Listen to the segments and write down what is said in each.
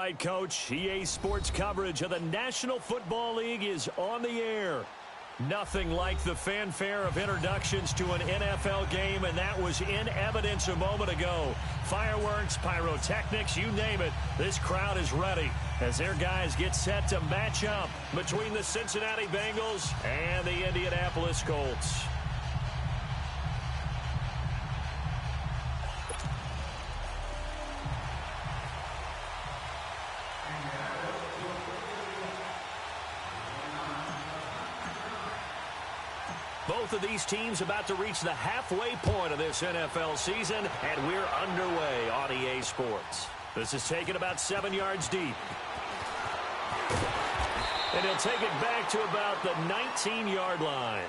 right, Coach. EA Sports coverage of the National Football League is on the air. Nothing like the fanfare of introductions to an NFL game, and that was in evidence a moment ago. Fireworks, pyrotechnics, you name it, this crowd is ready as their guys get set to match up between the Cincinnati Bengals and the Indianapolis Colts. Both of these teams about to reach the halfway point of this NFL season, and we're underway on EA Sports. This is taken about 7 yards deep. And he'll take it back to about the 19-yard line.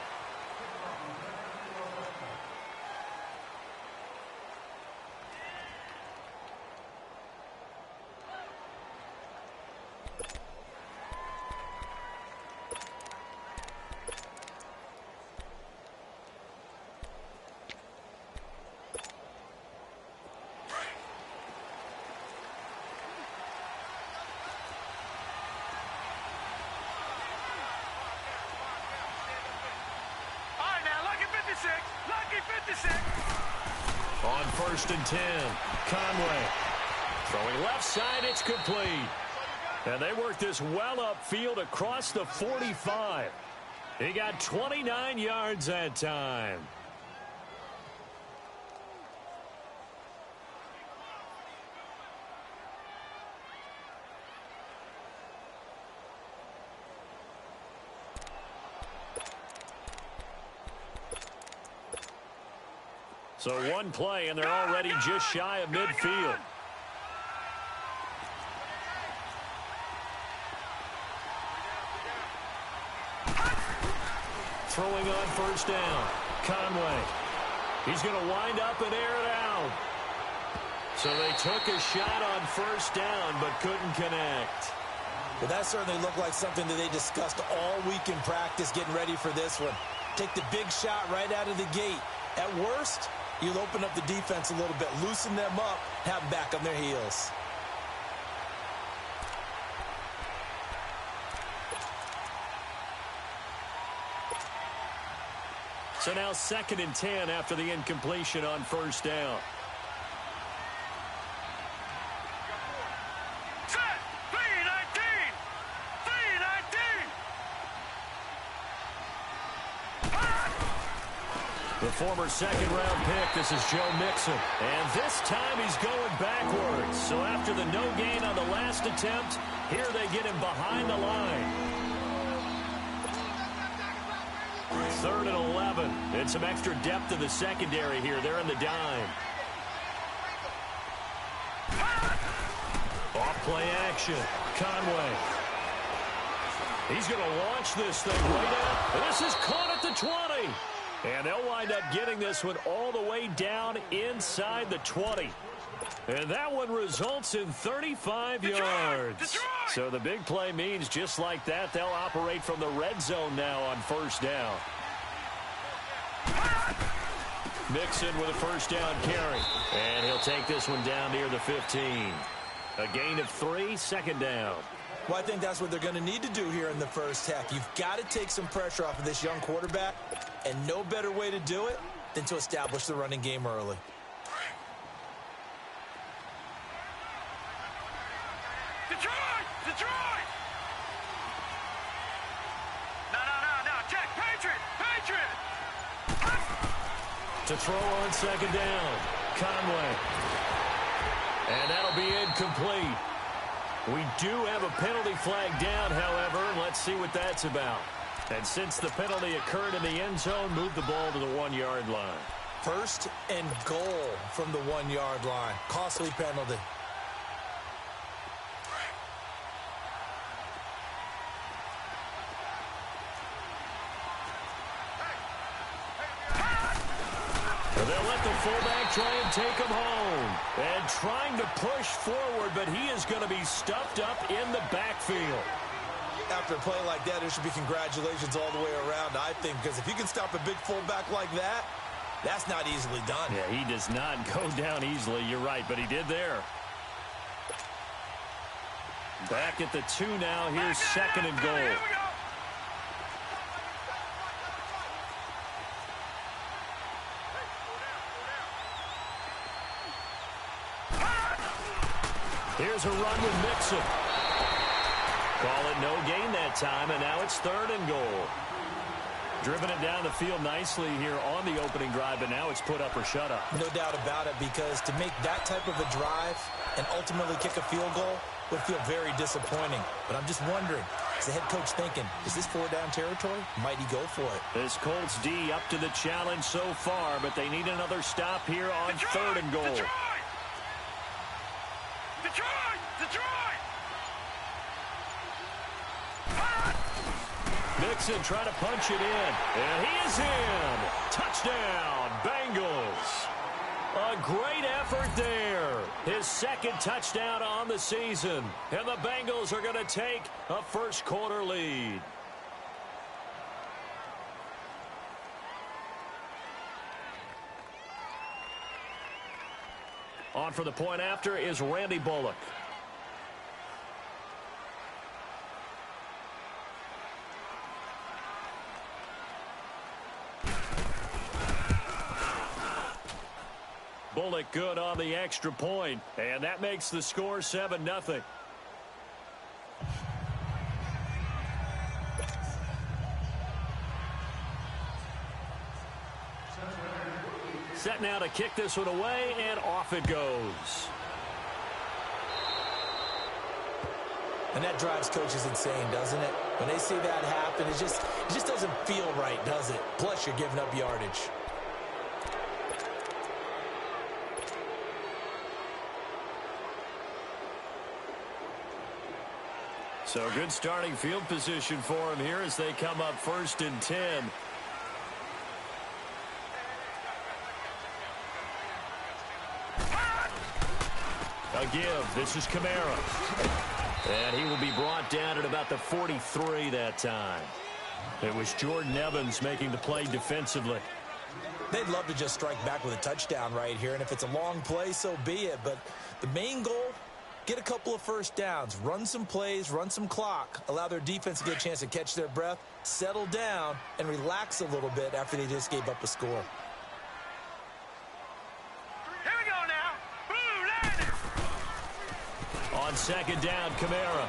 On 1st and 10, Conway. Throwing left side, it's complete. And they work this well upfield across the 45. He got 29 yards that time. So one play, and they're already just shy of midfield. Throwing on 1st down, Conway. He's going to wind up and air it out. So they took a shot on 1st down, but couldn't connect. Well, that certainly looked like something that they discussed all week in practice, getting ready for this one. Take the big shot right out of the gate. At worst, you'll open up the defense a little bit, loosen them up, have them back on their heels. So now 2nd and 10 after the incompletion on 1st down. The former 2nd-round pick, this is Joe Mixon. And this time he's going backwards. So after the no gain on the last attempt, here they get him behind the line. 3rd and 11. And some extra depth in the secondary here. They're in the dime. Off-play action. Conway. He's going to launch this thing right out. And this is caught at the 20. And they'll wind up getting this one all the way down inside the 20. And that one results in 35 yards. So the big play means just like that, they'll operate from the red zone now on 1st down. Mixon with a 1st down carry. And he'll take this one down near the 15. A gain of 3, 2nd down. Well, I think that's what they're going to need to do here in the first half. You've got to take some pressure off of this young quarterback, and no better way to do it than to establish the running game early. Detroit! No, check, Patriot! To throw on 2nd down, Conway. And that'll be incomplete. We do have a penalty flag down, however, and let's see what that's about. And since the penalty occurred in the end zone, move the ball to the 1-yard line. 1st and goal from the 1-yard line. Costly penalty. They'll let the fullback try and take him home. And trying to push forward, but he is going to be stuffed up in the backfield. After a play like that, there should be congratulations all the way around, I think, because if you can stop a big fullback like that, that's not easily done. Yeah, he does not go down easily. You're right, but he did there. Back at the 2 now. Here's second and goal. Here we go. Here's a run with Mixon. Call it no gain that time, and now it's third and goal. Driven it down the field nicely here on the opening drive, but now it's put up or shut up. No doubt about it, because to make that type of a drive and ultimately kick a field goal would feel very disappointing. But I'm just wondering, is the head coach thinking, is this 4-down territory? Might he go for it? This Colts D up to the challenge so far, but they need another stop here on third and goal. Mixon trying to punch it in, and he is in. Touchdown, Bengals. A great effort there. His second touchdown on the season, and the Bengals are going to take a first-quarter lead. On for the point after is Randy Bullock. Bullock good on the extra point, and that makes the score 7-0. Set now to kick this one away, and off it goes. And that drives coaches insane, doesn't it? When they see that happen, it just doesn't feel right, does it? Plus, you're giving up yardage. So good starting field position for him here as they come up 1st and 10. A give. This is Kamara. And he will be brought down at about the 43 that time. It was Jordan Evans making the play defensively. They'd love to just strike back with a touchdown right here, and if it's a long play, so be it. But the main goal, get a couple of first downs, run some plays, run some clock, allow their defense to get a chance to catch their breath, settle down, and relax a little bit after they just gave up a score. Here we go now. On second down, Kamara.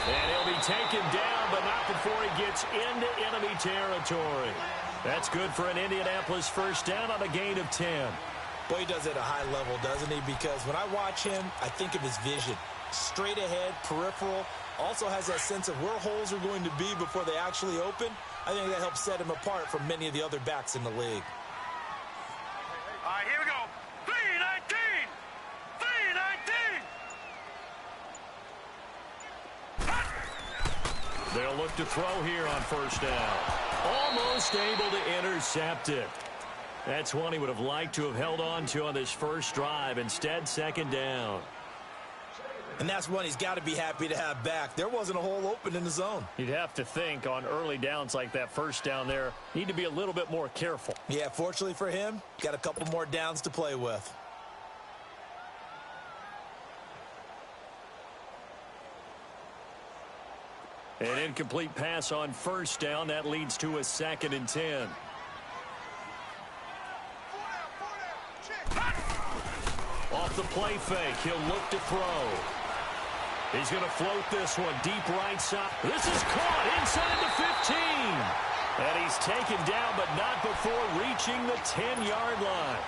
And he'll be taken down, but not before he gets into enemy territory. That's good for an Indianapolis first down on a gain of 10. Boy, he does it at a high level, doesn't he? Because when I watch him, I think of his vision. Straight ahead, peripheral, also has that sense of where holes are going to be before they actually open. I think that helps set him apart from many of the other backs in the league. All right, here we go. 3-19. 3-19. They'll look to throw here on first down. Almost able to intercept it. That's one he would have liked to have held on to on this first drive. Instead, second down. And that's one he's got to be happy to have back. There wasn't a hole open in the zone. You'd have to think on early downs like that first down there, need to be a little bit more careful. Yeah, fortunately for him, got a couple more downs to play with. An incomplete pass on first down. That leads to a 2nd and 10. Off the play fake, he'll look to throw. He's going to float this one deep right side. This is caught inside the 15. And he's taken down, but not before reaching the 10-yard line.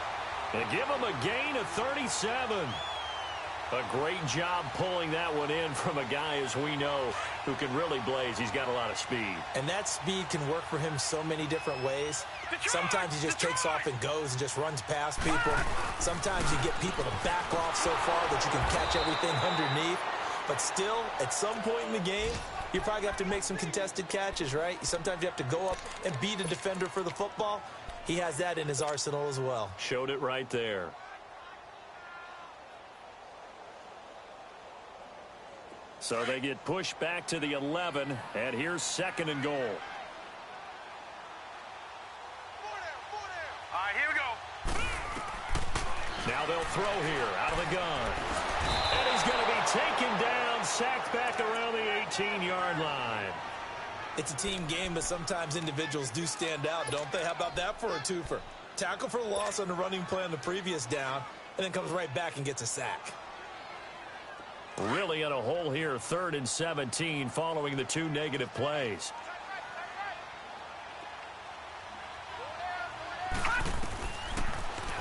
They give him a gain of 37. A great job pulling that one in from a guy, as we know, who can really blaze. He's got a lot of speed. And that speed can work for him so many different ways. Sometimes he just takes off and goes and just runs past people. Sometimes you get people to back off so far that you can catch everything underneath. But still, at some point in the game, you probably have to make some contested catches, right? Sometimes you have to go up and beat a defender for the football. He has that in his arsenal as well. Showed it right there. So they get pushed back to the 11, and here's 2nd and goal. All right, here we go. Now they'll throw here out of the gun. And he's going to be taken down, sacked back around the 18-yard line. It's a team game, but sometimes individuals do stand out, don't they? How about that for a twofer? Tackle for the loss on the running play on the previous down, and then comes right back and gets a sack. Really in a hole here, 3rd and 17 following the 2 negative plays.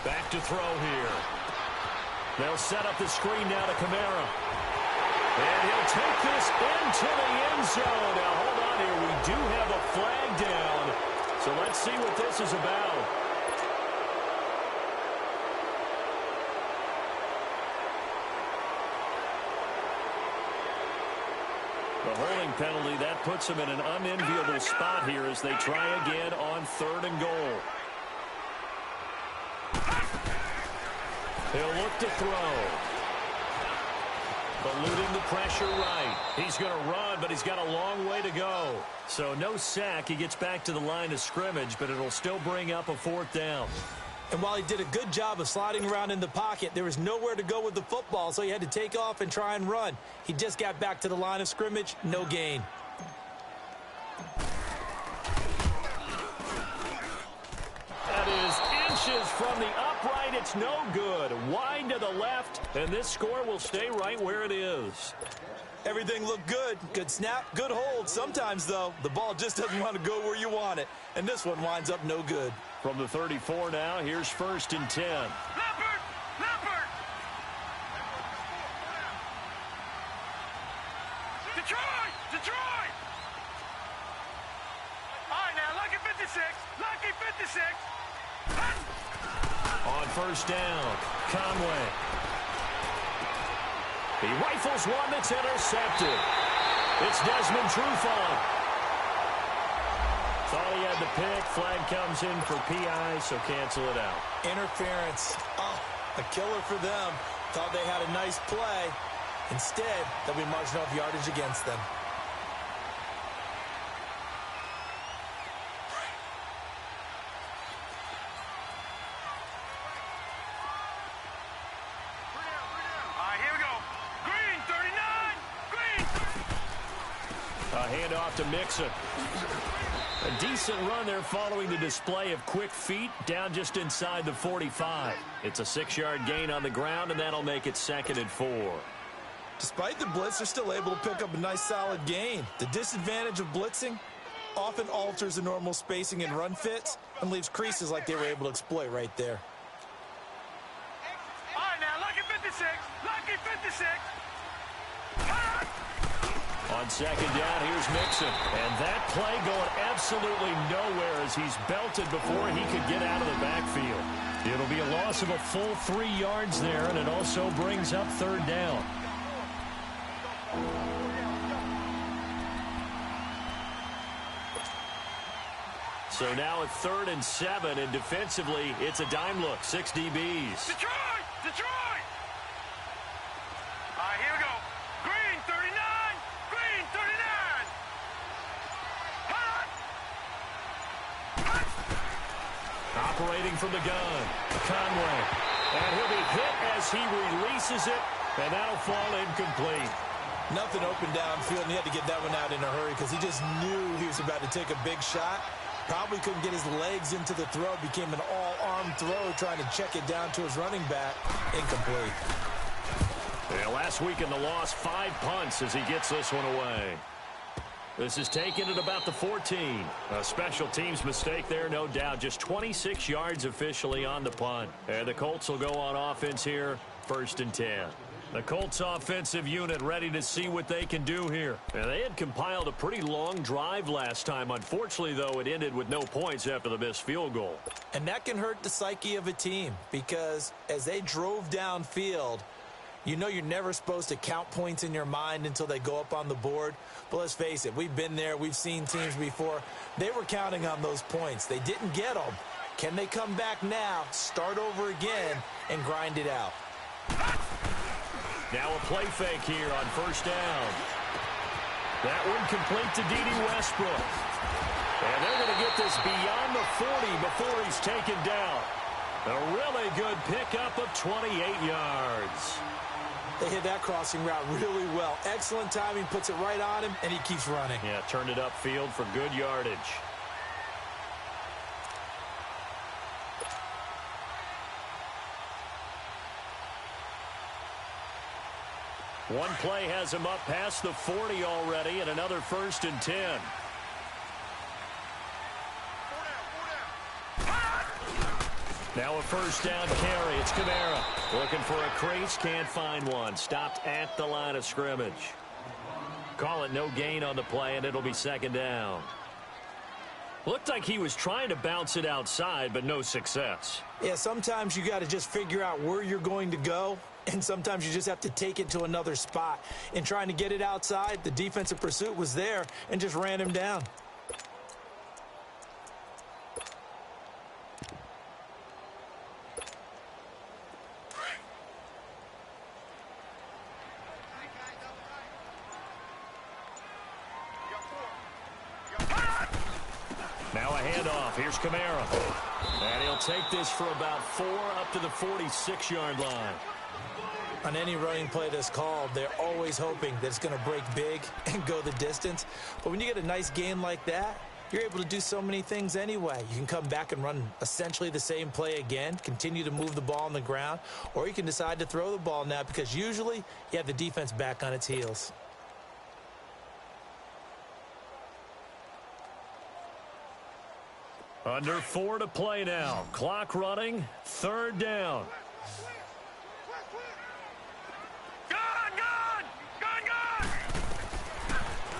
Back to throw here. They'll set up the screen now to Kamara. And he'll take this into the end zone. Now, hold on here. We do have a flag down. So let's see what this is about. The holding penalty, that puts them in an unenviable spot here as they try again on 3rd and goal. He'll look to throw. Eluding the pressure right. He's going to run, but he's got a long way to go. So no sack. He gets back to the line of scrimmage, but it'll still bring up a 4th down. And while he did a good job of sliding around in the pocket, there was nowhere to go with the football, so he had to take off and try and run. He just got back to the line of scrimmage, no gain. That is inches from the upright. It's no good. Wide to the left, and this score will stay right where it is. Everything looked good. Good snap, good hold. Sometimes, though, the ball just doesn't want to go where you want it. And this one winds up no good. From the 34 now, here's 1st and 10. Leopard! Leopard! Detroit! Detroit! All right, now, Lucky 56. Lucky 56. On 1st down, Conway. He rifles one that's intercepted. It's Desmond Trufant. Thought he had the pick. Flag comes in for PI, so cancel it out. Interference. Oh, a killer for them. Thought they had a nice play. Instead, they'll be marching off yardage against them. Handoff to Mixon. A decent run there following the display of quick feet down just inside the 45. It's a 6-yard gain on the ground, and that'll make it 2nd and 4. Despite the blitz, they're still able to pick up a nice solid gain. The disadvantage of blitzing often alters the normal spacing and run fits and leaves creases like they were able to exploit right there. All right, now, Lucky 56. Lucky 56. On 2nd down, here's Mixon. And that play going absolutely nowhere as he's belted before he could get out of the backfield. It'll be a loss of a full 3 yards there, and it also brings up 3rd down. So now at 3rd and 7, and defensively, it's a dime look. 6 DBs. Detroit! Detroit! All right, here we go. Green, 39. Green, 39. Operating from the gun. Conway. And he'll be hit as he releases it, and that'll fall incomplete. Nothing open downfield, and he had to get that one out in a hurry because he just knew he was about to take a big shot. Probably couldn't get his legs into the throw. Became an all-arm throw, trying to check it down to his running back. Incomplete. Yeah, last week in the loss, 5 punts as he gets this one away. This is taken at about the 14. A special teams mistake there, no doubt. Just 26 yards officially on the punt. And the Colts will go on offense here, 1st and 10. The Colts offensive unit ready to see what they can do here. And they had compiled a pretty long drive last time. Unfortunately, though, it ended with no points after the missed field goal. And that can hurt the psyche of a team because as they drove downfield, you know you're never supposed to count points in your mind until they go up on the board. But let's face it, we've been there. We've seen teams before. They were counting on those points. They didn't get them. Can they come back now, start over again, and grind it out? Now a play fake here on 1st down. That one complete to D.D. Westbrook. And they're going to get this beyond the 40 before he's taken down. A really good pickup of 28 yards. They hit that crossing route really well. Excellent timing, puts it right on him, and he keeps running. Yeah, turned it upfield for good yardage. One play has him up past the 40 already, and another 1st and 10. Now a 1st down carry. It's Kamara looking for a crease, can't find one. Stopped at the line of scrimmage. Call it no gain on the play, and it'll be 2nd down. Looked like he was trying to bounce it outside, but no success. Yeah, sometimes you got to just figure out where you're going to go, and sometimes you just have to take it to another spot. In trying to get it outside, the defensive pursuit was there and just ran him down. Now a handoff. Here's Kamara. And he'll take this for about 4 up to the 46-yard line. On any running play that's called, they're always hoping that it's going to break big and go the distance. But when you get a nice gain like that, you're able to do so many things anyway. You can come back and run essentially the same play again, continue to move the ball on the ground, or you can decide to throw the ball now because usually you have the defense back on its heels. Under 4 to play now. Clock running. 3rd down.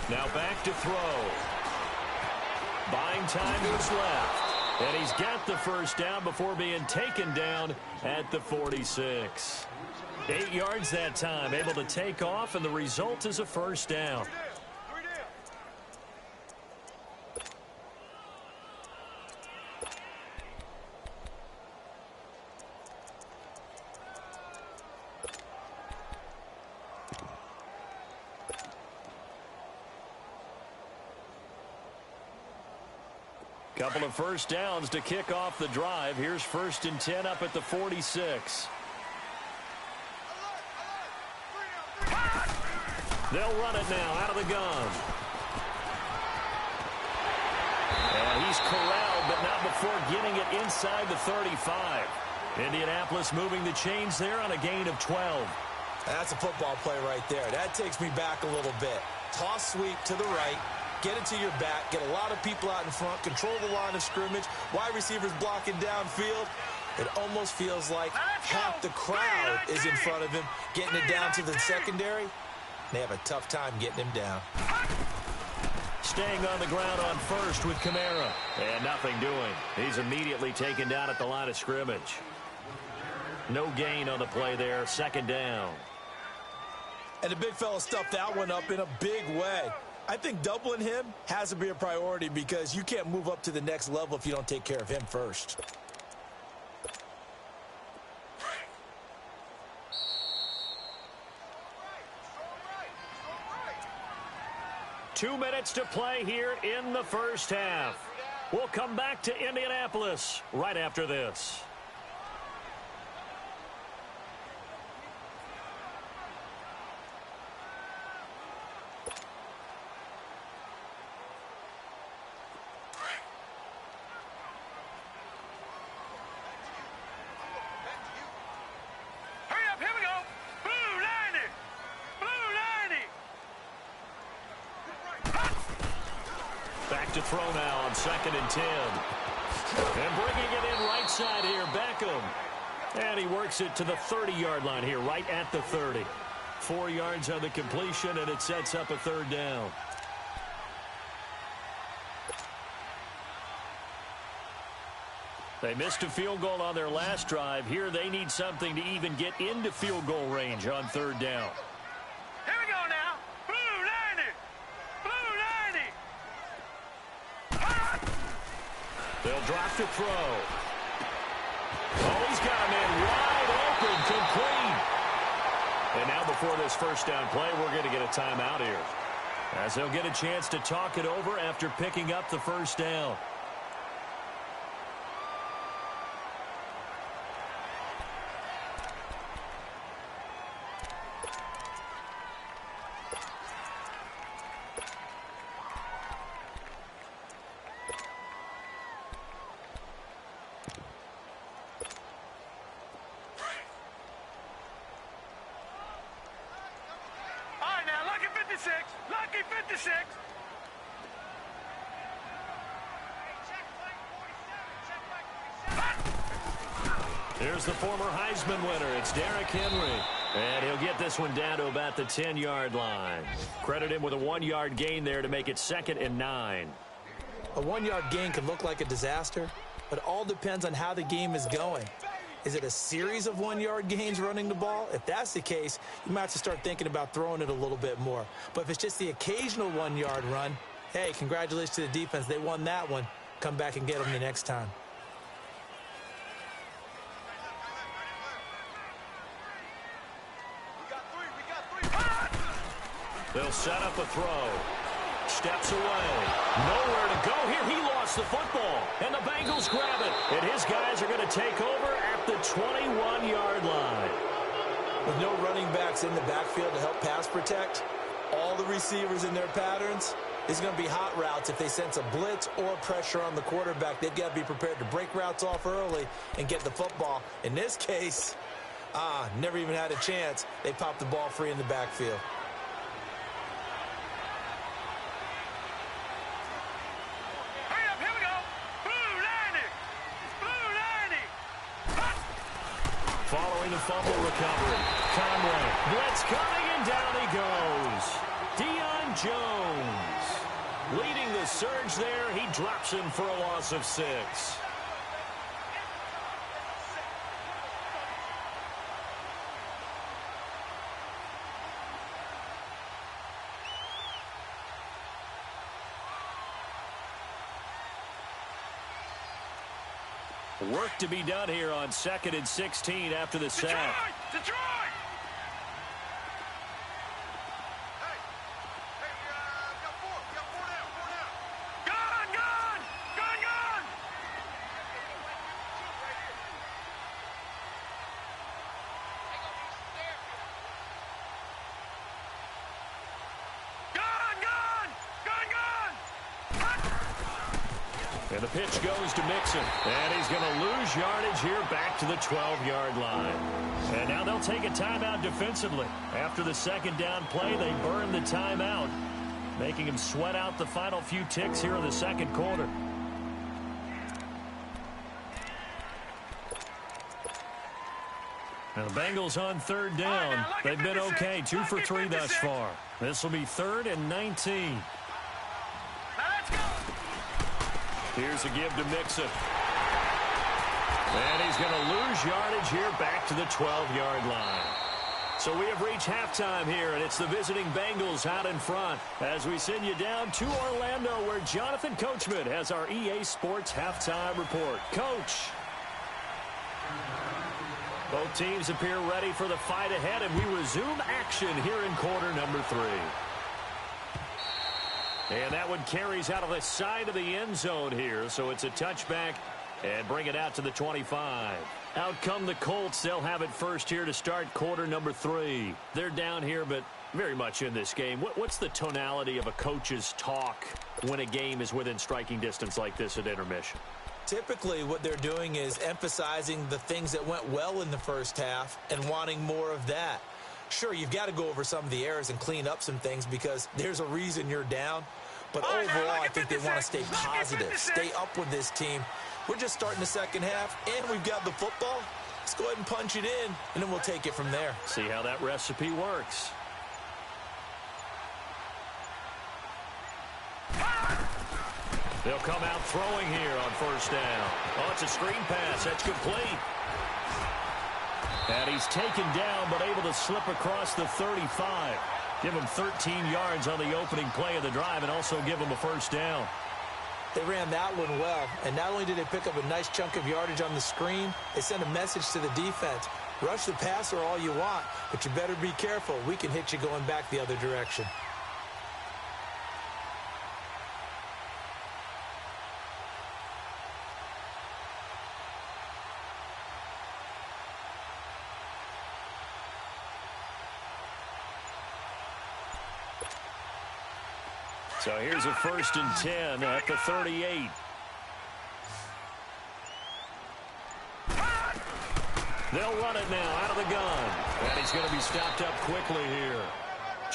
Now back to throw. Buying time to his left. And he's got the 1st down before being taken down at the 46. 8 yards that time. Able to take off, and the result is a 1st down. Couple of 1st downs to kick off the drive. Here's 1st and 10 up at the 46. They'll run it now out of the gun. And he's corralled, but not before getting it inside the 35. Indianapolis moving the chains there on a gain of 12. That's a football play right there. That takes me back a little bit. Toss sweep to the right. Get it to your back, get a lot of people out in front, control the line of scrimmage, wide receivers blocking downfield. It almost feels like half the crowd is in front of him, getting it down to the secondary. They have a tough time getting him down. Staying on the ground on 1st with Kamara. And nothing doing. He's immediately taken down at the line of scrimmage. No gain on the play there, 2nd down. And the big fella stuffed that one up in a big way. I think doubling him has to be a priority because you can't move up to the next level if you don't take care of him first. Two minutes to play here in the 1st half. We'll come back to Indianapolis right after this. To throw now on 2nd and 10. And bringing it in right side here, Beckham. And he works it to the 30-yard line here, right at the 30. 4 yards on the completion, and it sets up a 3rd down. They missed a field goal on their last drive. Here they need something to even get into field goal range on 3rd down. Here we go now. Blue 90. They'll drop to throw. Oh, he's got a man wide open, complete. And now before this 1st down play, we're going to get a timeout here, as they'll get a chance to talk it over after picking up the 1st down. 56. Lucky 56. Here's the former Heisman winner. It's Derrick Henry. And he'll get this one down to about the 10-yard line. Credit him with a 1-yard gain there to make it 2nd and 9. A 1-yard gain can look like a disaster, but it all depends on how the game is going. Is it a series of 1-yard gains running the ball? If that's the case, you might have to start thinking about throwing it a little bit more. But if it's just the occasional 1-yard run, hey, congratulations to the defense. They won that one. Come back and get them the next time. They'll set up a throw. Steps away. Nowhere to go here. He lost the football. And the Bengals grab it. And his guys are going to take over at the 21-yard line. With no running backs in the backfield to help pass protect, all the receivers in their patterns, it's going to be hot routes. If they sense a blitz or pressure on the quarterback, they've got to be prepared to break routes off early and get the football. In this case, never even had a chance. They popped the ball free in the backfield. Following the fumble recovery, Conway, blitz coming, and down he goes. Deion Jones leading the surge there. He drops him for a loss of 6. Work to be done here on 2nd and 16 after the sack. Detroit! And the pitch goes to Mixon. And he's going to lose yardage here back to the 12-yard line. And now they'll take a timeout defensively. After the second down play, they burn the timeout, making him sweat out the final few ticks here in the second quarter. Now the Bengals on 3rd down. They've been okay, 2 for 3 thus far. This will be 3rd and 19. Here's a give to Mixon. And he's going to lose yardage here back to the 12-yard line. So we have reached halftime here, and it's the visiting Bengals out in front as we send you down to Orlando, where Jonathan Coachman has our EA Sports halftime report. Coach. Both teams appear ready for the fight ahead, and we resume action here in quarter number 3. And that one carries out of the side of the end zone here, so it's a touchback and bring it out to the 25. Out come the Colts. They'll have it first here to start quarter number 3. They're down here, but very much in this game. What's the tonality of a coach's talk when a game is within striking distance like this at intermission? Typically, what they're doing is emphasizing the things that went well in the first half and wanting more of that. Sure, you've got to go over some of the errors and clean up some things because there's a reason you're down. But overall, I think they want to stay positive, stay up with this team. We're just starting the second half, and we've got the football. Let's go ahead and punch it in, and then we'll take it from there. See how that recipe works. They'll come out throwing here on first down. Oh, it's a screen pass. That's complete. And he's taken down, but able to slip across the 35. Give him 13 yards on the opening play of the drive and also give him a first down. They ran that one well, and not only did they pick up a nice chunk of yardage on the screen, they sent a message to the defense. Rush the passer all you want, but you better be careful. We can hit you going back the other direction. So here's a 1st and 10 at the 38. They'll run it now out of the gun. And he's going to be stopped up quickly here.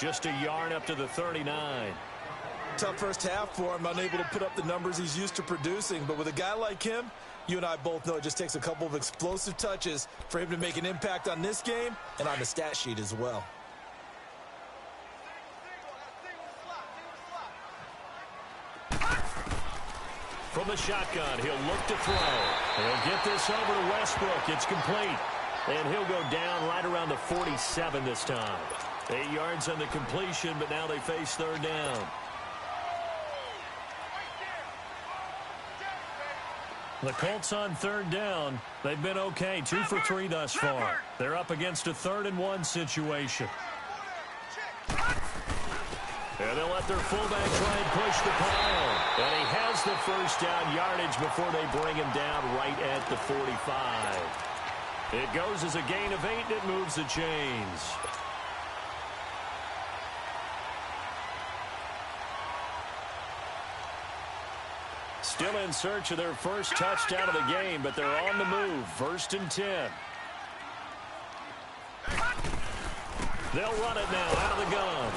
Just a yard up to the 39. Tough first half for him, unable to put up the numbers he's used to producing. But with a guy like him, you and I both know it just takes a couple of explosive touches for him to make an impact on this game and on the stat sheet as well. From the shotgun, he'll look to throw. He'll get this over to Westbrook. It's complete. And he'll go down right around the 47 this time. 8 yards on the completion, but now they face third down. The Colts on third down. They've been okay, 2 for 3 thus far. They're up against a 3rd-and-1 situation. And they'll let their fullback try and push the pile. And he has the first down yardage before they bring him down right at the 45. It goes as a gain of 8, and it moves the chains. Still in search of their first touchdown of the game, but they're on the move. 1st and 10. They'll run it now out of the gun.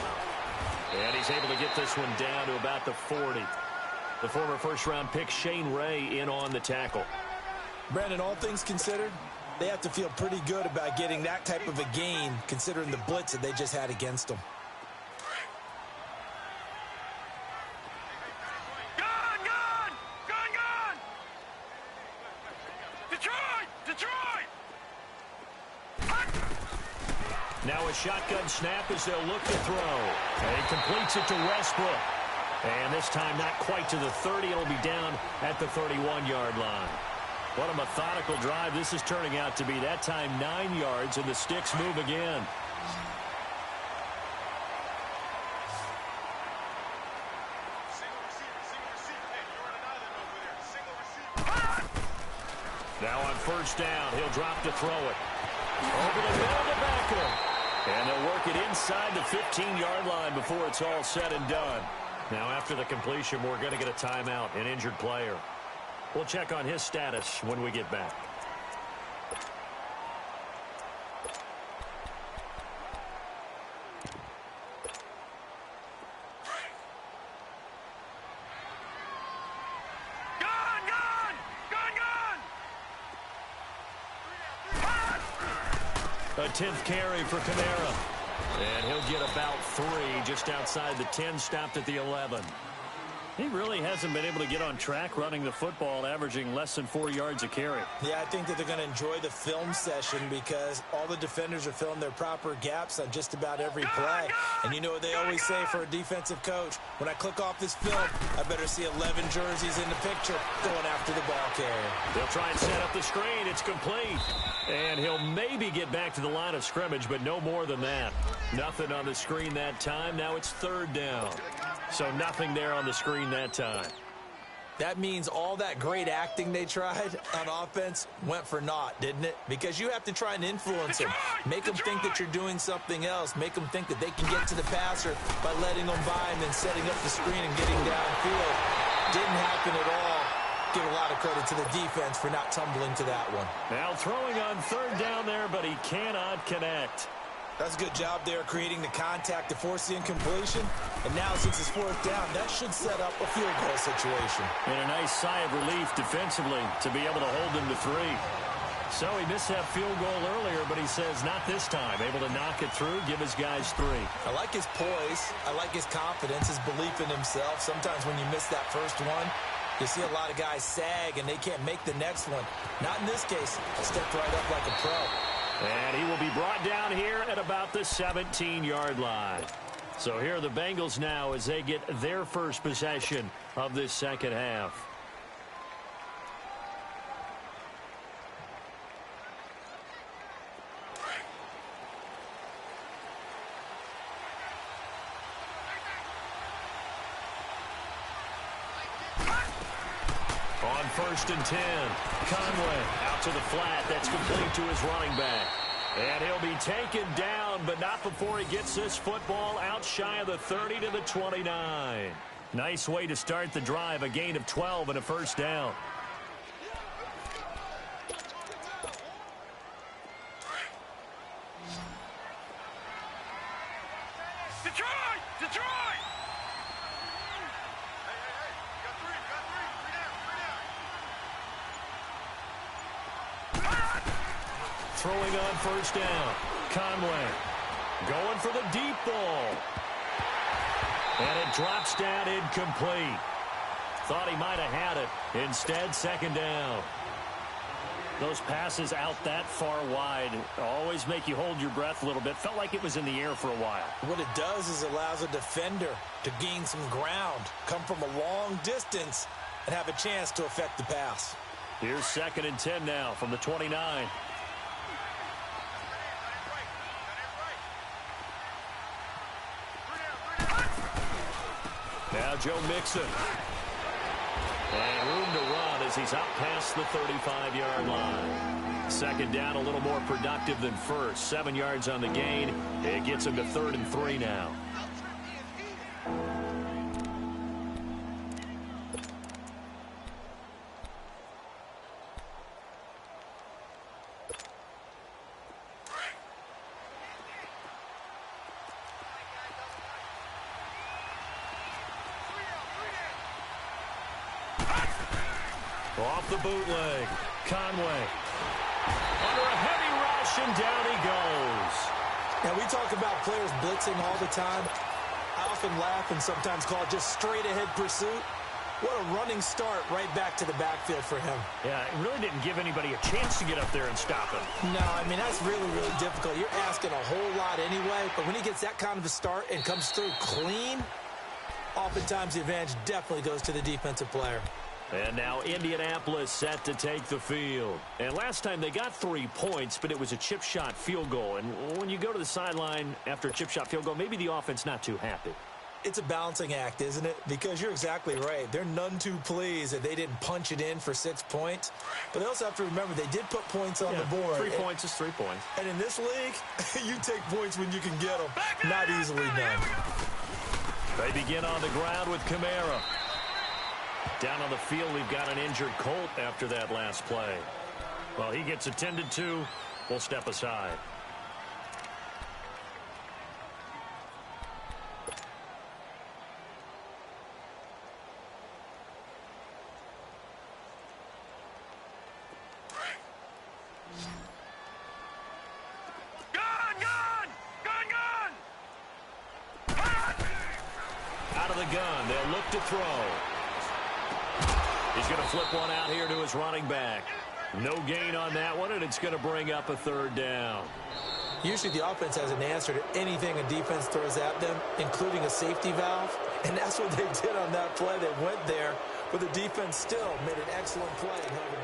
And he's able to get this one down to about the 40. The former first-round pick Shane Ray in on the tackle. Brandon, all things considered, they have to feel pretty good about getting that type of a gain considering the blitz that they just had against them. Now a shotgun snap as they'll look to throw. And he completes it to Westbrook. And this time not quite to the 30. It'll be down at the 31-yard line. What a methodical drive this is turning out to be. That time 9 yards, and the sticks move again. Now on first down, he'll drop to throw it. Over the middle to Beckham. And they'll work it inside the 15-yard line before it's all said and done. Now after the completion, we're going to get a timeout, an injured player. We'll check on his status when we get back. A 10th carry for Kamara. And he'll get about 3 just outside the 10, stopped at the 11. He really hasn't been able to get on track running the football, averaging less than 4 yards a carry. Yeah, I think that they're going to enjoy the film session because all the defenders are filling their proper gaps on just about every play. And you know what they always say for a defensive coach, when I click off this film, I better see 11 jerseys in the picture going after the ball carrier. They'll try and set up the screen. It's complete. And he'll maybe get back to the line of scrimmage, but no more than that. Nothing on the screen that time. Now it's third down. So nothing there on the screen that time. That means all that great acting they tried on offense went for naught, didn't it? Because you have to try and influence them. Make them think that you're doing something else. Make them think that they can get to the passer by letting them by and then setting up the screen and getting downfield. Didn't happen at all. Give a lot of credit to the defense for not tumbling to that one. Now throwing on third down there, but he cannot connect. That's a good job there creating the contact to force the incompletion. And now since it's fourth down, that should set up a field goal situation. And a nice sigh of relief defensively to be able to hold them to 3. So he missed that field goal earlier, but he says not this time. Able to knock it through, give his guys 3. I like his poise. I like his confidence, his belief in himself. Sometimes when you miss that first one, you see a lot of guys sag and they can't make the next one. Not in this case. He stepped right up like a pro. And he will be brought down here at about the 17-yard line. So here are the Bengals now as they get their first possession of this second half. On 1st and 10, Conway out to the flat. That's complete to his running back. And he'll be taken down, but not before he gets this football out shy of the 30 to the 29. Nice way to start the drive, a gain of 12 and a first down. Detroit! Detroit! Got three down. Throwing on first down. Conway going for the deep ball. And it drops down incomplete. Thought he might have had it. Instead, second down. Those passes out that far wide always make you hold your breath a little bit. Felt like it was in the air for a while. What it does is it allows a defender to gain some ground, come from a long distance, and have a chance to affect the pass. Here's 2nd and 10 now from the 29. Now Joe Mixon. And room to run as he's out past the 35-yard line. Second down, a little more productive than first. 7 yards on the gain. It gets him to 3rd and 3 now. Off the bootleg. Conway. Under a heavy rush, and down he goes. Now, we talk about players blitzing all the time. I often laugh and sometimes call it just straight-ahead pursuit. What a running start right back to the backfield for him. Yeah, it really didn't give anybody a chance to get up there and stop him. No, I mean, that's really, really difficult. You're asking a whole lot anyway, but when he gets that kind of a start and comes through clean, oftentimes the advantage definitely goes to the defensive player. And now Indianapolis set to take the field. And last time they got 3 points, but it was a chip shot field goal. And when you go to the sideline after a chip shot field goal, maybe the offense not too happy. It's a balancing act, isn't it? Because you're exactly right. They're none too pleased that they didn't punch it in for 6 points. But they also have to remember they did put points on the board. 3 points is 3 points. And in this league, you take points when you can get them. Not easily done. They begin on the ground with Kamara. Down on the field, we've got an injured Colt after that last play. Well, he gets attended to. We'll step aside. Out of the gun, they'll look to throw. He's going to flip one out here to his running back. No gain on that one, and it's going to bring up a 3rd down. Usually the offense has an answer to anything a defense throws at them, including a safety valve. And that's what they did on that play. They went there, but the defense still made an excellent play and held them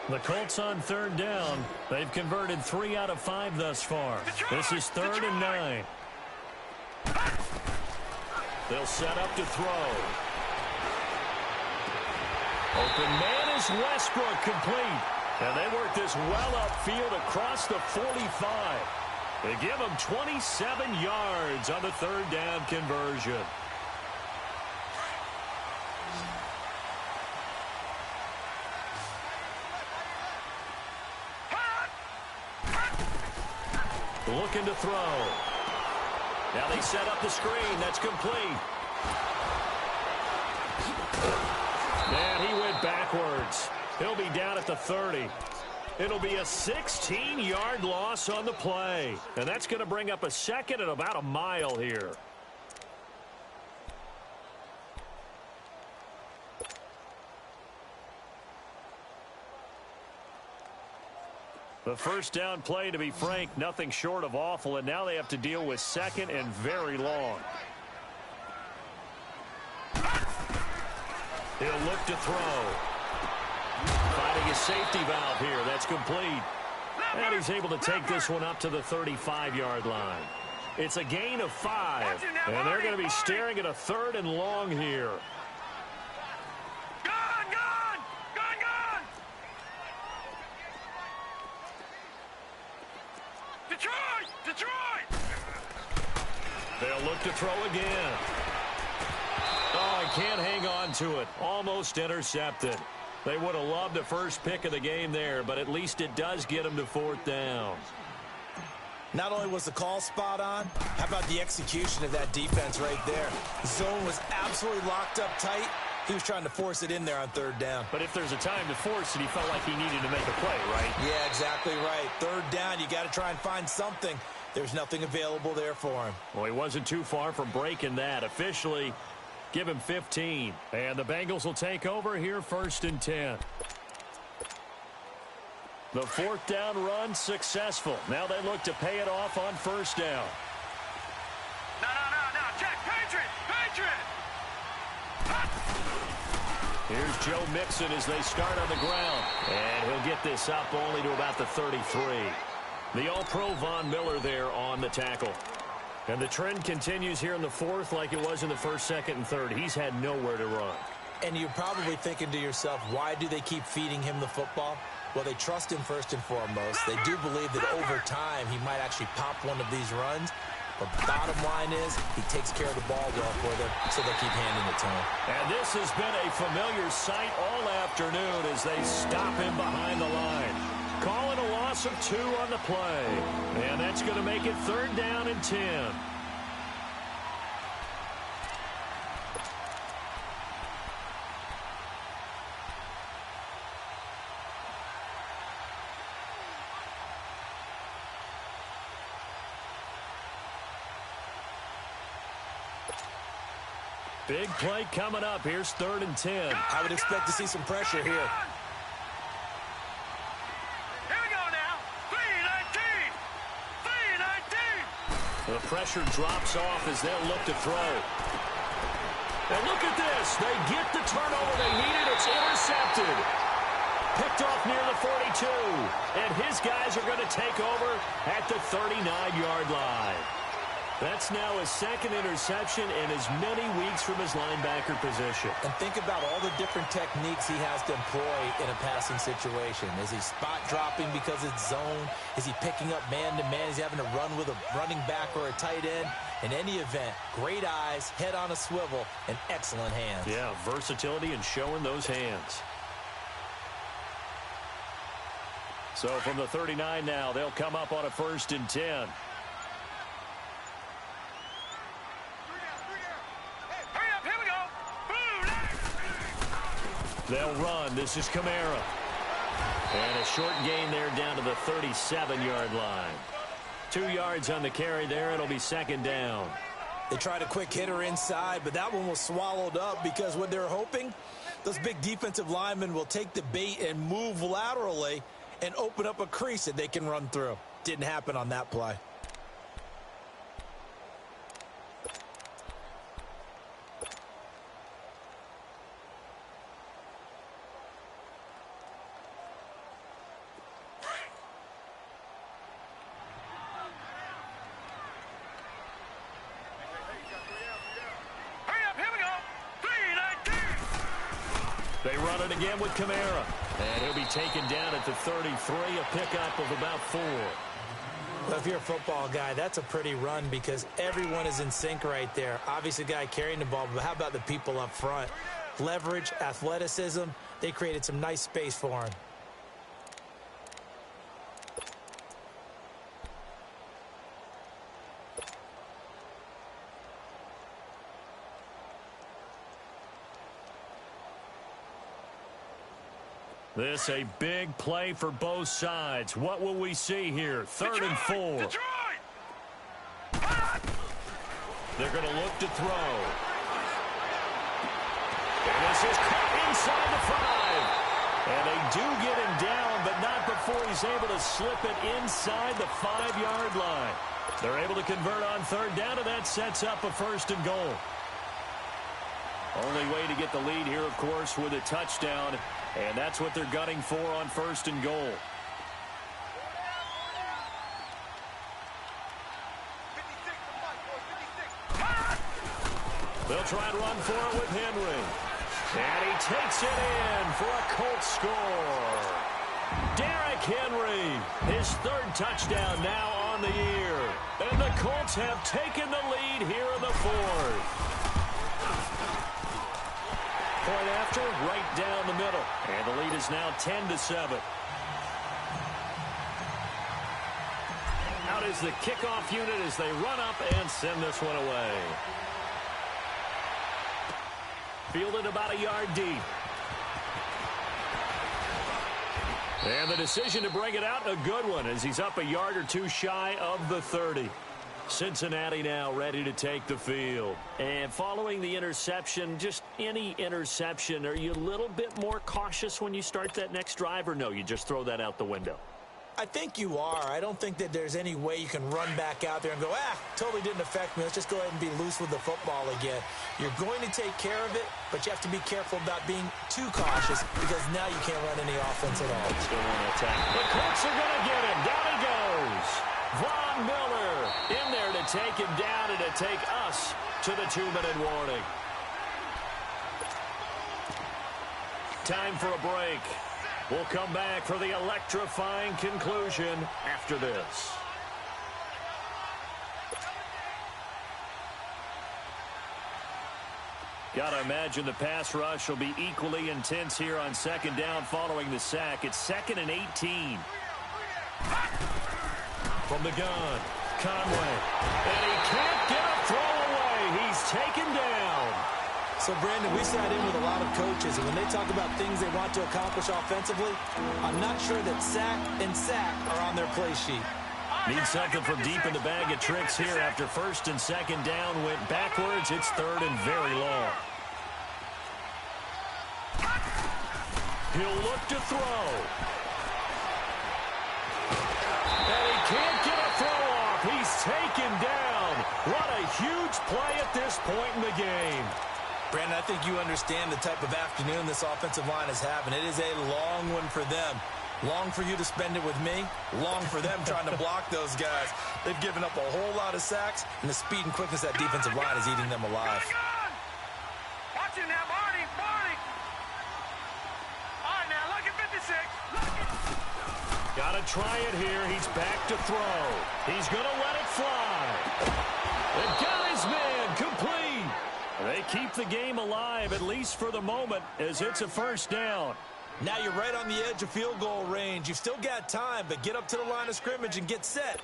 in. The Colts on 3rd down. They've converted 3 out of 5 thus far. This is 3rd and 9. They'll set up to throw. Open man is Westbrook, complete. And they work this well upfield across the 45. They give him 27 yards on the 3rd down conversion. Looking to throw. Now they set up the screen. That's complete. And he went backwards. He'll be down at the 30. It'll be a 16-yard loss on the play. And that's going to bring up a 2nd and about a mile here. The first down play, to be frank, nothing short of awful, and now they have to deal with 2nd and very long. He'll look to throw. Finding a safety valve here. That's complete. And he's able to take this one up to the 35-yard line. It's a gain of 5, and they're going to be staring at a 3rd and long here. They'll look to throw again. Oh, he can't hang on to it. Almost intercepted. They would have loved a first pick of the game there, but at least it does get him to 4th down. Not only was the call spot on, how about the execution of that defense right there? The zone was absolutely locked up tight. He was trying to force it in there on third down. But if there's a time to force it, he felt like he needed to make a play, right? Yeah, exactly right. Third down, you got to try and find something. There's nothing available there for him. Well, he wasn't too far from breaking that. Officially, give him 15. And the Bengals will take over here, 1st and 10. The 4th down run successful. Now they look to pay it off on 1st down. No. Check. Patriot. Here's Joe Mixon as they start on the ground. And he'll get this up only to about the 33. The All-Pro Von Miller there on the tackle. And the trend continues here in the 4th like it was in the 1st, 2nd, and 3rd. He's had nowhere to run. And you're probably thinking to yourself, why do they keep feeding him the football? Well, they trust him first and foremost. They do believe that over time he might actually pop one of these runs. But bottom line is he takes care of the ball well for them, so they keep handing it to him. And this has been a familiar sight all afternoon as they stop him behind the line. Calling a loss of 2 on the play. And that's going to make it 3rd down and 10. Big play coming up. Here's 3rd and 10. I would expect to see some pressure here. Here we go now. 3-19. The pressure drops off as they'll look to throw. And look at this. They get the turnover they needed. It's intercepted. Picked off near the 42. And his guys are going to take over at the 39-yard line. That's now his 2nd interception in as many weeks from his linebacker position. And think about all the different techniques he has to employ in a passing situation. Is he spot dropping because it's zone? Is he picking up man-to-man? Is he having to run with a running back or a tight end? In any event, great eyes, head on a swivel, and excellent hands. Yeah, versatility and showing those hands. So from the 39 now, they'll come up on a 1st and 10. They'll run. This is Kamara. And a short gain there down to the 37-yard line. 2 yards on the carry there. It'll be 2nd down. They tried a quick hitter inside, but that one was swallowed up because what they're hoping, those big defensive linemen will take the bait and move laterally and open up a crease that they can run through. Didn't happen on that play. They run it again with Kamara. And he'll be taken down at the 33, a pickup of about 4. Well, if you're a football guy, that's a pretty run because everyone is in sync right there. Obviously, the guy carrying the ball, but how about the people up front? Leverage, athleticism, they created some nice space for him. This a big play for both sides. What will we see here? 3rd and 4. They're going to look to throw. And this is caught inside the 5. And they do get him down, but not before he's able to slip it inside the 5-yard line. They're able to convert on 3rd down, and that sets up a 1st and goal. Only way to get the lead here, of course, with a touchdown. And that's what they're gunning for on 1st and goal. They'll try and run for it with Henry. And he takes it in for a Colts score. Derrick Henry, his 3rd touchdown now on the year. And the Colts have taken the lead here in the 4th. Point after, right down the middle. And the lead is now 10-7. Out is the kickoff unit as they run up and send this one away. Fielded about a yard deep. And the decision to bring it out, a good one, as he's up a yard or two shy of the 30. Cincinnati now ready to take the field. And following the interception, just any interception, are you a little bit more cautious when you start that next drive, or no, you just throw that out the window? I think you are. I don't think that there's any way you can run back out there and go, totally didn't affect me. Let's just go ahead and be loose with the football again. You're going to take care of it, but you have to be careful about being too cautious because now you can't run any offense at all. Still want to attack. The Colts are going to get him. Down he goes. Von Miller in there to take him down and to take us to the 2-minute warning. Time for a break. We'll come back for the electrifying conclusion after this. Gotta imagine the pass rush will be equally intense here on second down following the sack. It's 2nd and 18. From the gun, Conway. And he can't get a throw away. He's taken down. So, Brandon, we sat in with a lot of coaches, and when they talk about things they want to accomplish offensively, I'm not sure that sack and sack are on their play sheet. Need something from deep in the bag of tricks here after 1st and 2nd down went backwards. It's 3rd and very long. He'll look to throw. And he can't get a throw off. He's taken down. What a huge play at this point in the game. Brandon, I think you understand the type of afternoon this offensive line is having. It is a long one for them. Long for you to spend it with me. Long for them trying to block those guys. They've given up a whole lot of sacks, and the speed and quickness of that defensive line is eating them alive. Watch it now, Barney. All right, now, look at 56. Gotta try it here. He's back to throw. He's gonna let it fly. The guy's man complete. They keep the game alive, at least for the moment, as it's a 1st down. Now you're right on the edge of field goal range. You've still got time, but get up to the line of scrimmage and get set.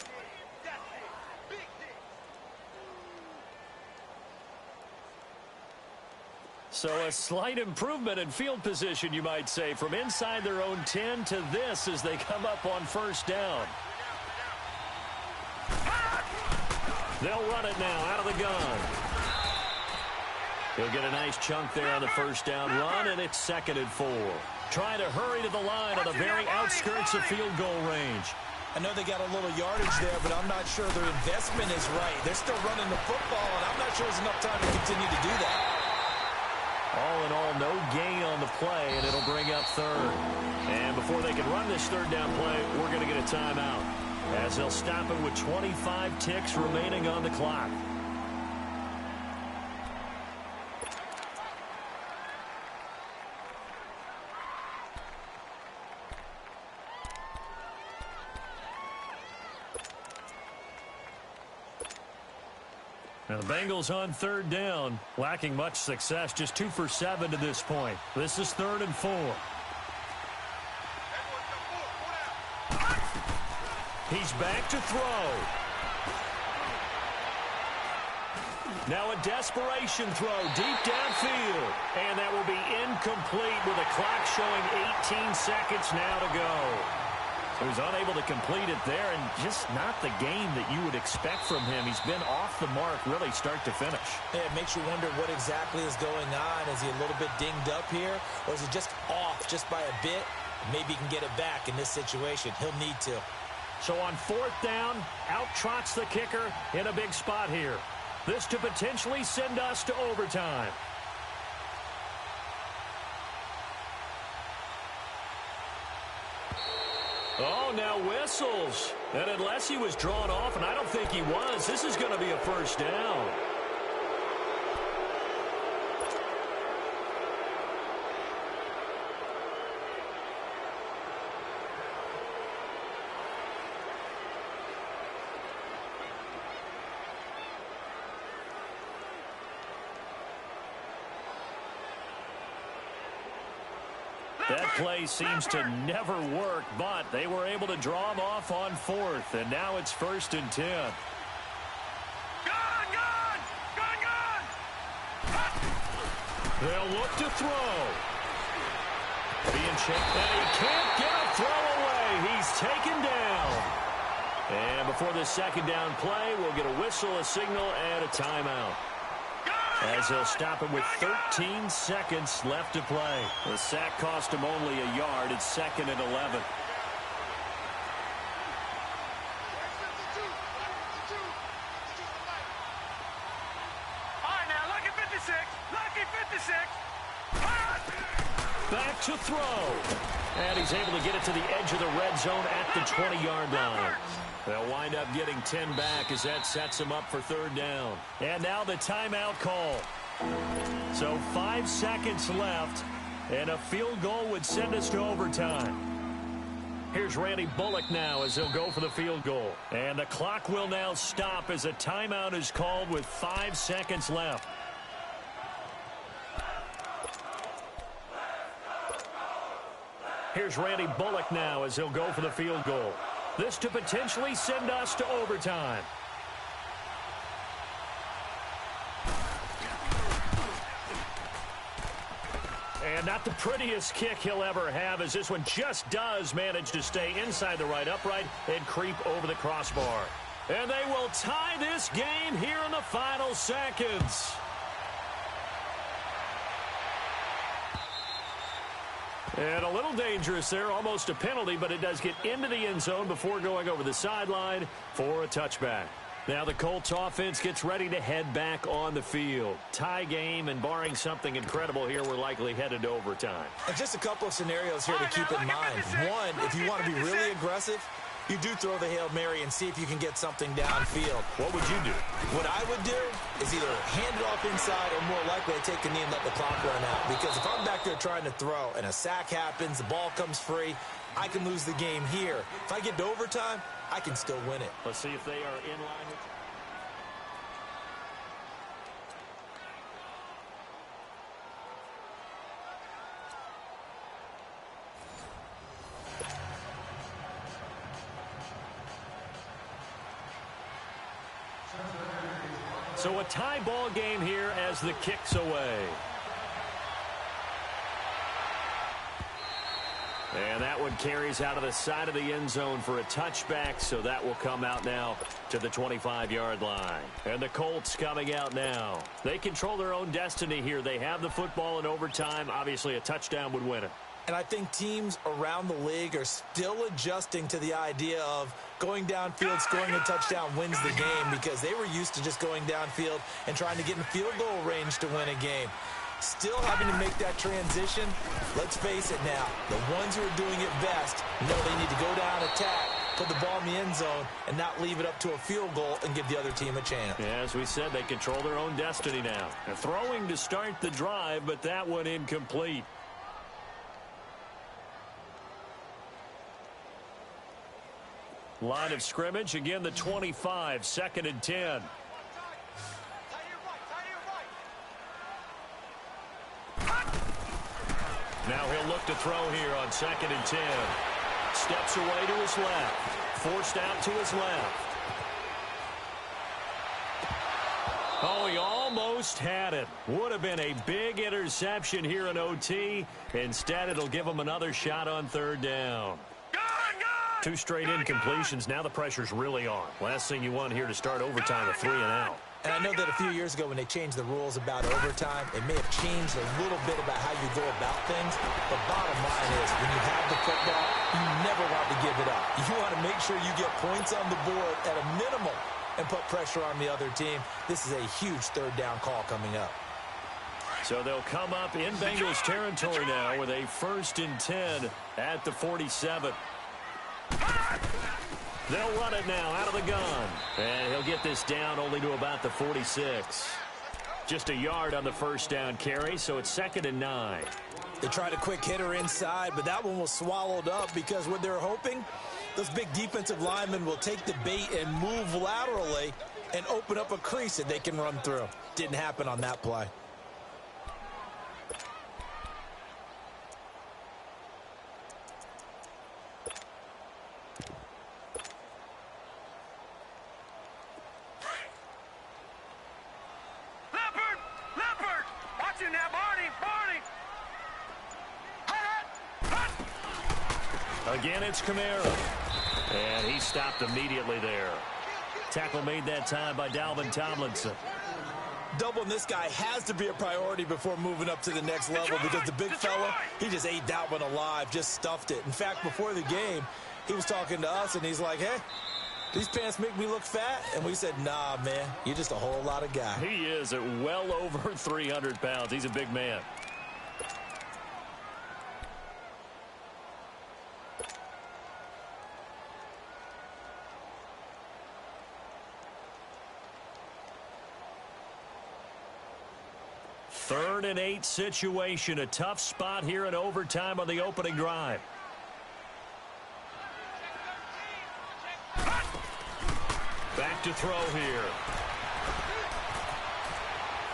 So a slight improvement in field position, you might say, from inside their own 10 to this as they come up on 1st down. They'll run it now out of the gun. He'll get a nice chunk there on the 1st down run, and it's 2nd and 4. Trying to hurry to the line on the very outskirts of field goal range. I know they got a little yardage there, but I'm not sure their investment is right. They're still running the football, and I'm not sure there's enough time to continue to do that. All in all, no gain on the play, and it'll bring up 3rd. And before they can run this 3rd down play, we're going to get a timeout, as they'll stop it with 25 ticks remaining on the clock. Now the Bengals on 3rd down, lacking much success, just 2 for 7 to this point. This is 3rd and 4. He's back to throw. Now a desperation throw deep downfield. And that will be incomplete with a clock showing 18 seconds now to go. So he's unable to complete it there, and just not the game that you would expect from him. He's been off the mark really start to finish. Yeah, it makes you wonder what exactly is going on. Is he a little bit dinged up here, or is he just off just by a bit? Maybe he can get it back in this situation. He'll need to. So on 4th down, out trots the kicker in a big spot here. This to potentially send us to overtime. Oh, now whistles. And unless he was drawn off, and I don't think he was, this is going to be a 1st down. That play seems to never work, but they were able to draw him off on 4th, and now it's 1st and 10. Gun! Gun! Gun! Gun! They'll look to throw. Being checked, and he can't get a throw away. He's taken down. And before the second down play, we'll get a whistle, a signal, and a timeout. As he'll stop him with 13 seconds left to play. The sack cost him only a yard. It's 2nd and 11. All right, now, lucky 56. Lucky 56. Back to throw. And he's able to get it to the edge of the red zone at the 20-yard line. They'll wind up getting 10 back as that sets them up for 3rd down. And now the timeout call. So 5 seconds left, and a field goal would send us to overtime. Here's Randy Bullock now as he'll go for the field goal. And the clock will now stop as a timeout is called with 5 seconds left. Here's Randy Bullock now as he'll go for the field goal. This to potentially send us to overtime. And not the prettiest kick he'll ever have, as this one just does manage to stay inside the right upright and creep over the crossbar. And they will tie this game here in the final seconds. And a little dangerous there, almost a penalty, but it does get into the end zone before going over the sideline for a touchback. Now the Colts offense gets ready to head back on the field. Tie game, and barring something incredible here, we're likely headed to overtime. And just a couple of scenarios here to keep in mind. One, if you want to be really aggressive, you do throw the Hail Mary and see if you can get something downfield. What would you do? What I would do is either hand it off inside or more likely take a knee and let the clock run out. Because if I'm back there trying to throw and a sack happens, the ball comes free, I can lose the game here. If I get to overtime, I can still win it. Let's see if they are in line with... So a tie ball game here as the kick's away. And that one carries out of the side of the end zone for a touchback, so that will come out now to the 25-yard line. And the Colts coming out now. They control their own destiny here. They have the football in overtime. Obviously, a touchdown would win it. And I think teams around the league are still adjusting to the idea of going downfield, scoring a touchdown wins the game, because they were used to just going downfield and trying to get in field goal range to win a game. Still having to make that transition. Let's face it now, the ones who are doing it best know they need to go down, attack, put the ball in the end zone, and not leave it up to a field goal and give the other team a chance. Yeah, as we said, they control their own destiny now. They're throwing to start the drive, but that one incomplete. Line of scrimmage, again the 25, 2nd and 10. Now he'll look to throw here on 2nd and 10. Steps away to his left. Forced out to his left. Oh, he almost had it. Would have been a big interception here in OT. Instead, it'll give him another shot on 3rd down. 2 straight incompletions. Now the pressure's really on. Last thing you want here to start overtime, a 3 and out. And I know that a few years ago when they changed the rules about overtime, it may have changed a little bit about how you go about things. But bottom line is, when you have the football, you never want to give it up. You want to make sure you get points on the board at a minimum and put pressure on the other team. This is a huge 3rd down call coming up. So they'll come up in Bengals territory now with a 1st and 10 at the 47. They'll run it now out of the gun. And he'll get this down only to about the 46. Just a yard on the 1st down carry, so it's 2nd and 9. They tried a quick hitter inside, but that one was swallowed up because what they're hoping, those big defensive linemen will take the bait and move laterally and open up a crease that they can run through. Didn't happen on that play. Again, it's Kamara. And he stopped immediately there. Tackle made that time by Dalvin Tomlinson. Doubling this guy has to be a priority before moving up to the next level because the big fella, he just ate that one alive, just stuffed it. In fact, before the game, he was talking to us, and he's like, hey, these pants make me look fat? And we said, nah, man, you're just a whole lot of guy. He is at well over 300 pounds. He's a big man. Third and 8 situation. A tough spot here in overtime on the opening drive. Back to throw here.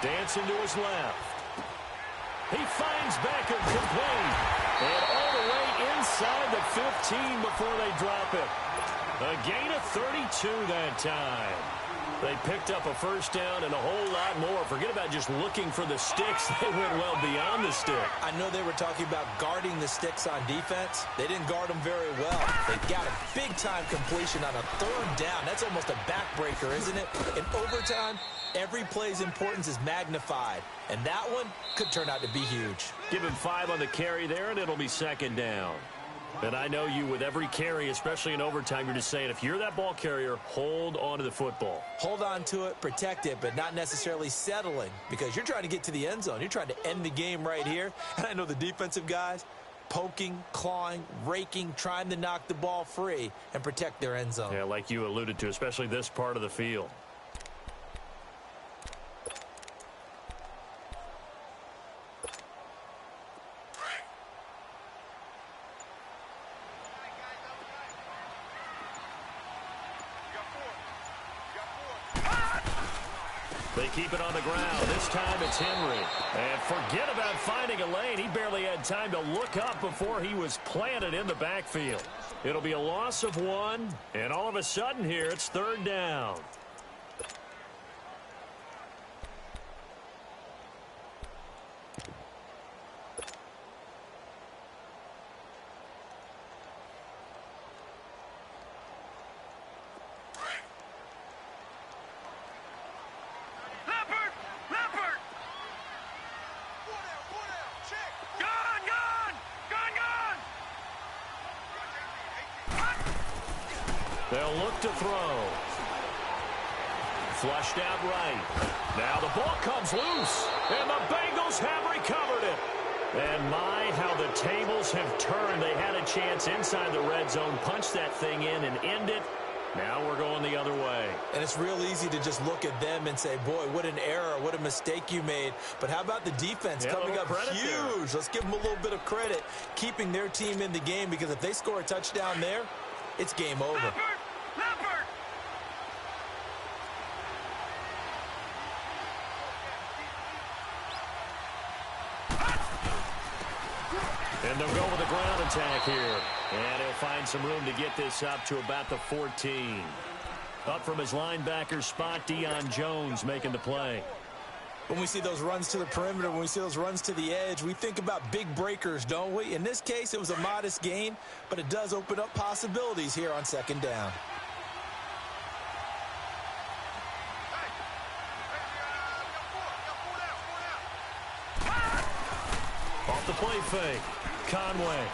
Dancing to his left. He finds Beckham complete. And all the way inside the 15 before they drop it. A gain of 32 that time. They picked up a first down and a whole lot more. Forget about just looking for the sticks. They went well beyond the stick. I know they were talking about guarding the sticks on defense. They didn't guard them very well. They got a big-time completion on a third down. That's almost a backbreaker, isn't it? In overtime, every play's importance is magnified. And that one could turn out to be huge. Give him 5 on the carry there, and it'll be second down. And I know you, with every carry, especially in overtime, you're just saying, if you're that ball carrier, hold on to the football. Hold on to it, protect it, but not necessarily settling, because you're trying to get to the end zone. You're trying to end the game right here. And I know the defensive guys, poking, clawing, raking, trying to knock the ball free and protect their end zone. Yeah, like you alluded to, especially this part of the field. They keep it on the ground. This time it's Henry. And forget about finding a lane. He barely had time to look up before he was planted in the backfield. It'll be a loss of 1. And all of a sudden here, it's third down. They'll look to throw. Flushed out right. Now the ball comes loose. And the Bengals have recovered it. And my, how the tables have turned. They had a chance inside the red zone. Punch that thing in and end it. Now we're going the other way. And it's real easy to just look at them and say, boy, what an error, what a mistake you made. But how about the defense coming up huge? There. Let's give them a little bit of credit, keeping their team in the game, because if they score a touchdown there, it's game over. Leopard! Leopard! And they'll go with a ground attack here. And he'll find some room to get this up to about the 14. Up from his linebacker spot, Deion Jones making the play. When we see those runs to the perimeter, when we see those runs to the edge, we think about big breakers, don't we? In this case, it was a modest gain, but it does open up possibilities here on second down. Off the play fake. Conway.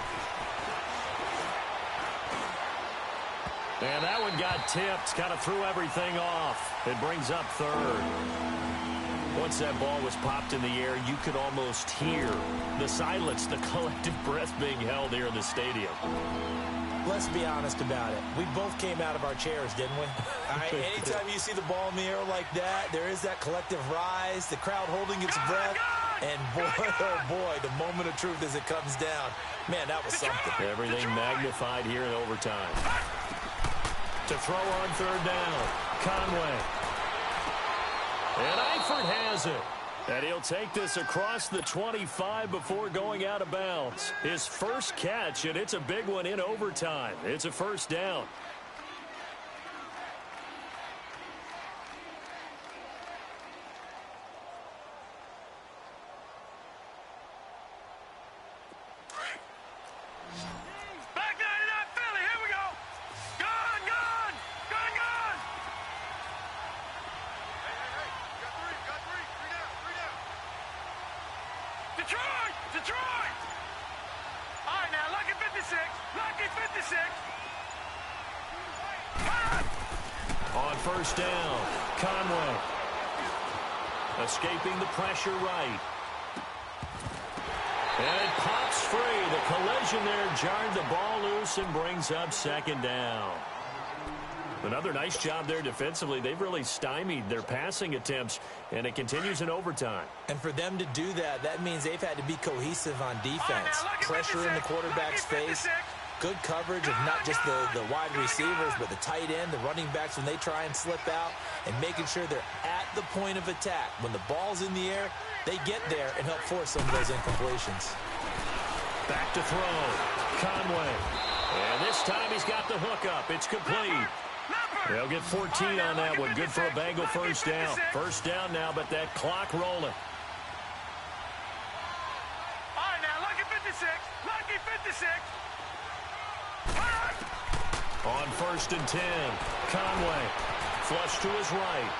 And that one got tipped. Kind of threw everything off. It brings up third. Once that ball was popped in the air, you could almost hear the silence, the collective breath being held here in the stadium. Let's be honest about it. We both came out of our chairs, didn't we? All right, anytime you see the ball in the air like that, there is that collective rise, the crowd holding its breath, and boy, oh boy, the moment of truth as it comes down. Man, that was something. Everything magnified here in overtime. To throw on third down, Conway. And Eifert has it. And he'll take this across the 25 before going out of bounds. His first catch, and it's a big one in overtime. It's a first down. Back 99 Detroit! Detroit! All right, now, lucky 56. Lucky 56. On first down, Conway. Escaping the pressure right. And it pops free. The collision there jarred the ball loose and brings up second down. Another nice job there defensively. They've really stymied their passing attempts, and it continues in overtime. And for them to do that, that means they've had to be cohesive on defense. Pressure in the quarterback's face. Good coverage of not just the wide receivers, but the tight end, the running backs when they try and slip out, and making sure they're at the point of attack. When the ball's in the air, they get there and help force some of those incompletions. Back to throw. Conway. And this time he's got the hook up. It's complete. They'll get 14 on that one. Good for a Bengal first down. First down now, but that clock rolling. All right, now, lucky 56. Lucky 56. On first and 10, Conway. Flush to his right.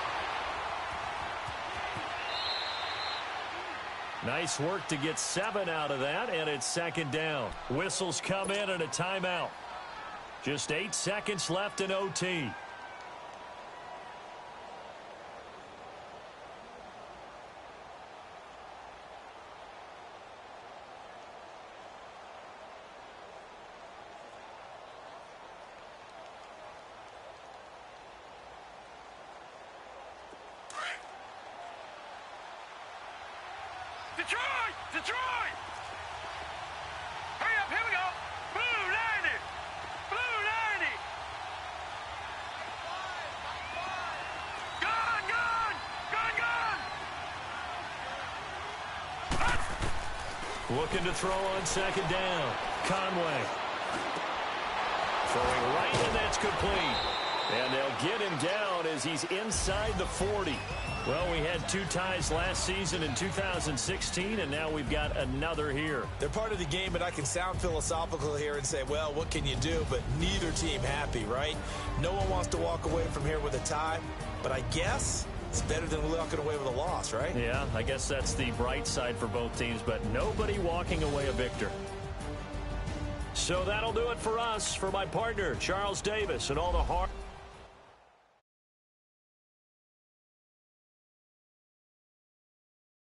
Nice work to get 7 out of that, and it's second down. Whistles come in and a timeout. Just 8 seconds left in OT. Detroit! Detroit! Hurry up, here we go. Blue 90. Blue 90. Gun, gun! Gun, gun! Looking to throw on second down. Conway. Throwing right, and that's complete. And they'll get him down as he's inside the 40. Well, we had 2 ties last season in 2016, and now we've got another here. They're part of the game, but I can sound philosophical here and say, well, what can you do? But neither team happy, right? No one wants to walk away from here with a tie, but I guess it's better than walking away with a loss, right? Yeah, I guess that's the bright side for both teams, but nobody walking away a victor. So that'll do it for us. For my partner, Charles Davis, and all the hard